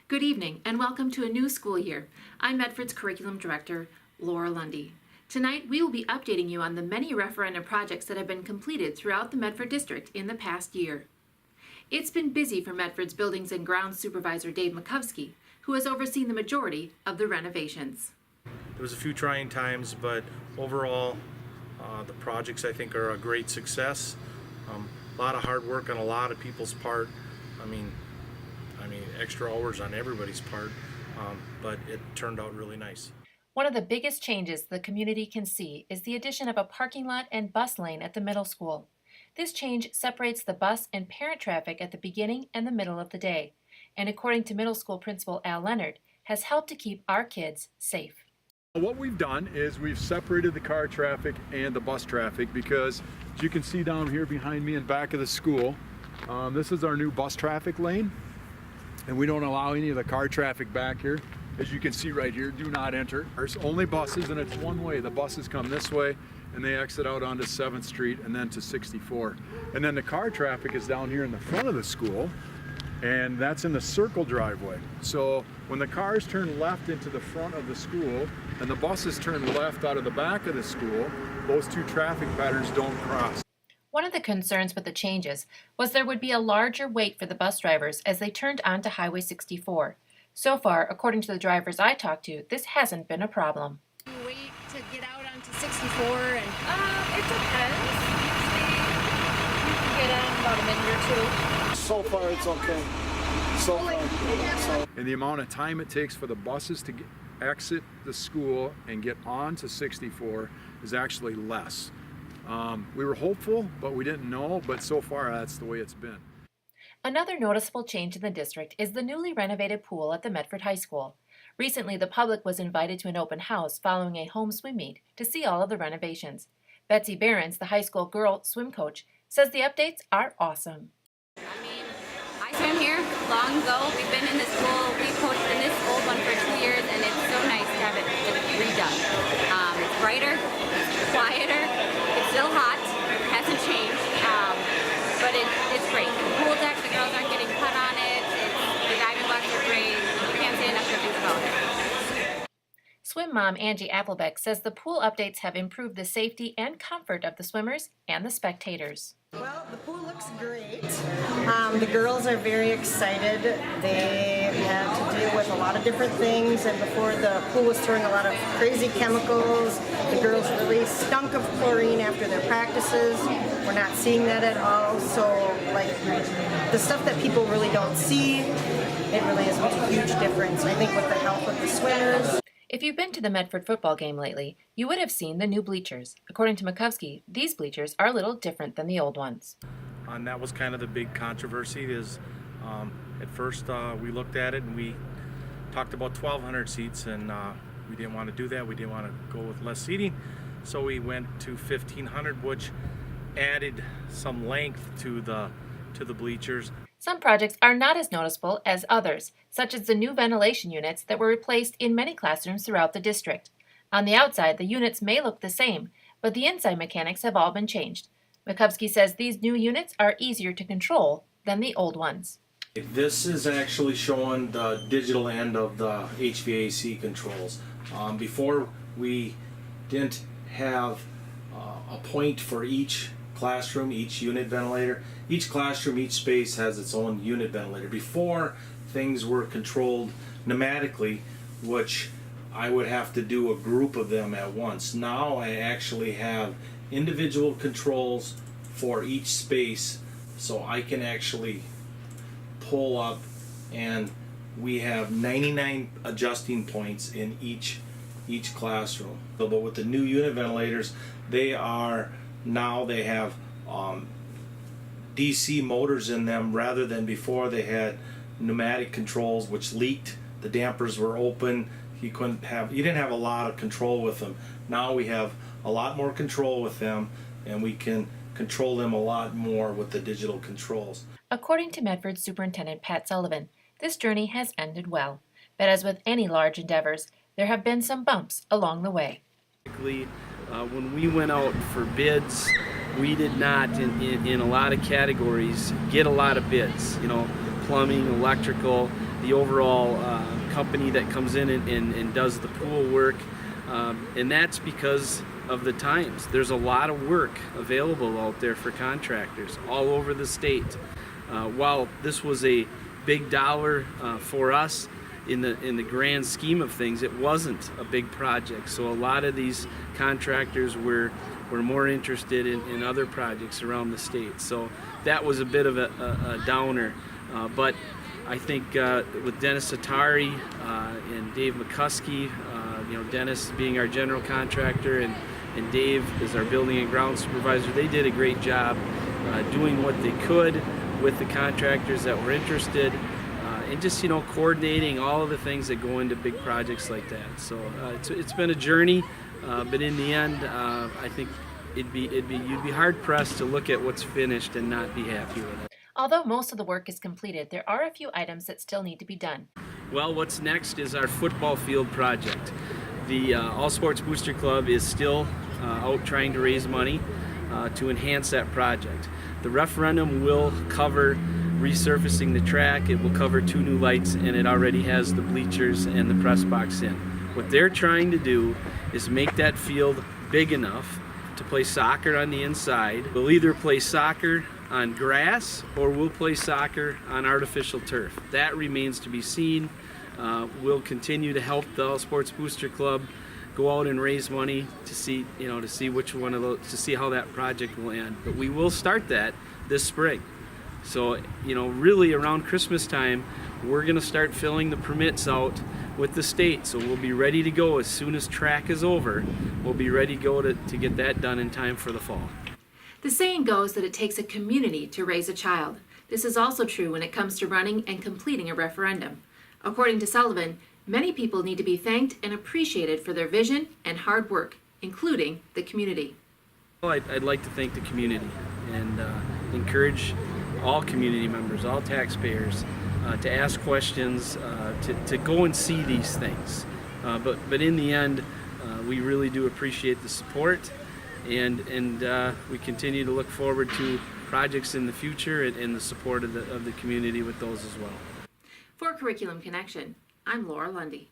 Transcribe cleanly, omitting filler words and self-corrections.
Good evening and welcome to a new school year. I'm Medford's Curriculum Director, Laura Lundy. Tonight we will be updating you on the many referendum projects that have been completed throughout the Medford District in the past year. It's been busy for Medford's Buildings and Grounds Supervisor Dave Makowski, who has overseen the majority of the renovations. There was a few trying times, but overall the projects I think are a great success. A lot of hard work on a lot of people's part. I mean extra hours on everybody's part, but it turned out really nice. One of the biggest changes the community can see is the addition of a parking lot and bus lane at the middle school. This change separates the bus and parent traffic at the beginning and the middle of the day, and according to middle school principal Al Leonard, has helped to keep our kids safe. What we've done is we've separated the car traffic and the bus traffic because, as you can see down here behind me in back of the school, this is our new bus traffic lane, and we don't allow any of the car traffic back here. As you can see right here, do not enter. There's only buses, and it's one way. The buses come this way and they exit out onto 7th Street and then to 64. And then the car traffic is down here in the front of the school, and that's in the circle driveway. So when the cars turn left into the front of the school and the buses turn left out of the back of the school, those two traffic patterns don't cross. One of the concerns with the changes was there would be a larger wait for the bus drivers as they turned onto Highway 64. So far, according to the drivers I talked to, this hasn't been a problem. You wait to get out onto 64 and It depends. Usually you can get out in about a minute or two. So far it's okay. So far. And the amount of time it takes for the buses to exit the school and get on to 64 is actually less. We were hopeful, but we didn't know, but so far that's the way it's been. Another noticeable change in the district is the newly renovated pool at the Medford High School. Recently, the public was invited to an open house following a home swim meet to see all of the renovations. Betsy Behrens, the high school girl swim coach, says the updates are awesome. I swam here long ago. We've been in this pool. We coached in this old one for 2 years, and it's so nice to have it redone. It's brighter, it's quieter, it's still hot, hasn't changed, but it's great. The pool deck, the girls aren't getting cut on it. The diving blocks are great. You can't say enough good things about it. Swim mom Angie Applebeck says the pool updates have improved the safety and comfort of the swimmers and the spectators. Well, the pool looks great. The girls are very excited. They had to deal with a lot of different things, and before the pool was throwing a lot of crazy chemicals. The girls really stunk of chlorine after their practices. We're not seeing that at all. So, like, the stuff that people really don't see, it really has made a huge difference, I think, with the health of the swimmers. If you've been to the Medford football game lately, you would have seen the new bleachers. According to Makowski, these bleachers are a little different than the old ones. And that was kind of the big controversy is at first we looked at it and we talked about 1,200 seats, and we didn't want to do that. We didn't want to go with less seating, so we went to 1,500, which added some length to the bleachers. Some projects are not as noticeable as others, such as the new ventilation units that were replaced in many classrooms throughout the district. On the outside, the units may look the same, but the inside mechanics have all been changed. Makowski says these new units are easier to control than the old ones. This is actually showing the digital end of the HVAC controls. Before, we didn't have a point for each classroom, each unit ventilator. Each classroom, each space has its own unit ventilator. Before, things were controlled pneumatically, which I would have to do a group of them at once. Now I actually have individual controls for each space, so I can actually pull up, and we have 99 adjusting points in each classroom. But with the new unit ventilators, they have DC motors in them rather than before they had pneumatic controls which leaked. The dampers were open. You didn't have a lot of control with them. Now we have a lot more control with them, and we can control them a lot more with the digital controls. According to Medford Superintendent Pat Sullivan, this journey has ended well, but as with any large endeavors, there have been some bumps along the way. When we went out for bids, we did not, in a lot of categories, get a lot of bids. Plumbing, electrical, the overall company that comes in and does the pool work. And that's because of the times. There's a lot of work available out there for contractors all over the state. While this was a big dollar for us in the grand scheme of things, it wasn't a big project. So a lot of these contractors were more interested in other projects around the state. So that was a bit of a downer. But I think with Dennis Atari and Dave McCuskey, Dennis being our general contractor and Dave is our building and ground supervisor, they did a great job doing what they could with the contractors that were interested, and just coordinating all of the things that go into big projects like that. So it's been a journey, but in the end, I think you'd be hard pressed to look at what's finished and not be happy with it. Although most of the work is completed, there are a few items that still need to be done. Well, what's next is our football field project. The All Sports Booster Club is still out trying to raise money to enhance that project. The referendum will cover resurfacing the track, it will cover 2 new lights, and it already has the bleachers and the press box in. What they're trying to do is make that field big enough to play soccer on the inside. We'll either play soccer on grass or we'll play soccer on artificial turf. That remains to be seen. We'll continue to help the All Sports Booster Club go out and raise money to see which one of those, to see how that project will end. But we will start that this spring. So, really around Christmas time, we're going to start filling the permits out with the state. So we'll be ready to go as soon as track is over. We'll be ready to go to get that done in time for the fall. The saying goes that it takes a community to raise a child. This is also true when it comes to running and completing a referendum. According to Sullivan, many people need to be thanked and appreciated for their vision and hard work, including the community. Well, I'd like to thank the community and encourage all community members, all taxpayers, to ask questions, to go and see these things. But in the end, we really do appreciate the support, and we continue to look forward to projects in the future and the support of the community with those as well. For Curriculum Connection, I'm Laura Lundy.